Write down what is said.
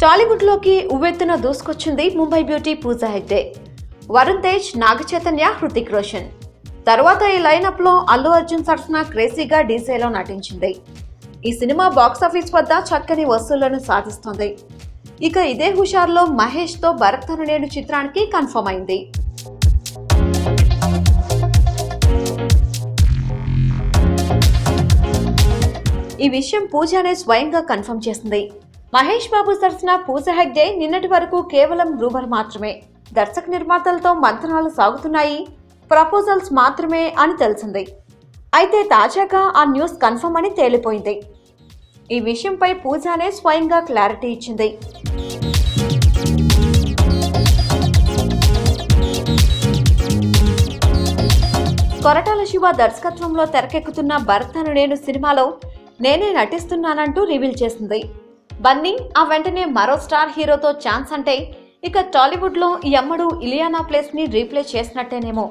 టాలీవుడ్ లోకి ఉవ్వెత్తున దూసుకొచ్చింది ముంబై బ్యూటీ పూజా హెగ్డే. వరుణ్ తేజ్, నాగ చైతన్య, హృతిక్ రోషన్. తర్వాత ఈ లైనప్ లో అల్లు అర్జున్ సరసన క్రేజీగా డీజేలో నటించింది. ఈ సినిమా బాక్సాఫీస్ వద్ద చక్కని వసూళ్లను సాధిస్తోంది. ఇక ఇదే హుషార్లో మహేష్ తో భరత్ అను నేను చిత్రానికి కన్ఫర్మ్ అయింది. ఈ విషయం పూజానే స్వయంగా కన్ఫర్మ్ చేసింది. మహేష్ బాబు సరసన పూజా హెగ్డే నిన్నటి వరకు కేవలం రూమర్ మాత్రమే, దర్శక నిర్మాతలతో మంతనాలు సాగుతున్నాయి, ప్రపోజల్స్ మాత్రమే అని తెలిసింది. అయితే తాజాగా ఆ న్యూస్ కన్ఫర్మ్ అని తేలిపోయింది. ఈ విషయంపై పూజానే స్వయంగా క్లారిటీ ఇచ్చింది. కొరటాల శివ దర్శకత్వంలో తెరకెక్కుతున్న భరత్ అను నేను సినిమాలో నేనే నటిస్తున్నానంటూ రివీల్ చేసింది. బన్నీ ఆ వెంటనే మరో స్టార్ హీరోతో ఛాన్స్ అంటే ఇక టాలీవుడ్ లో ఈ అమ్మడు ఇలియానా ప్లేస్ ని రీప్లేస్ చేసినట్టేనేమో.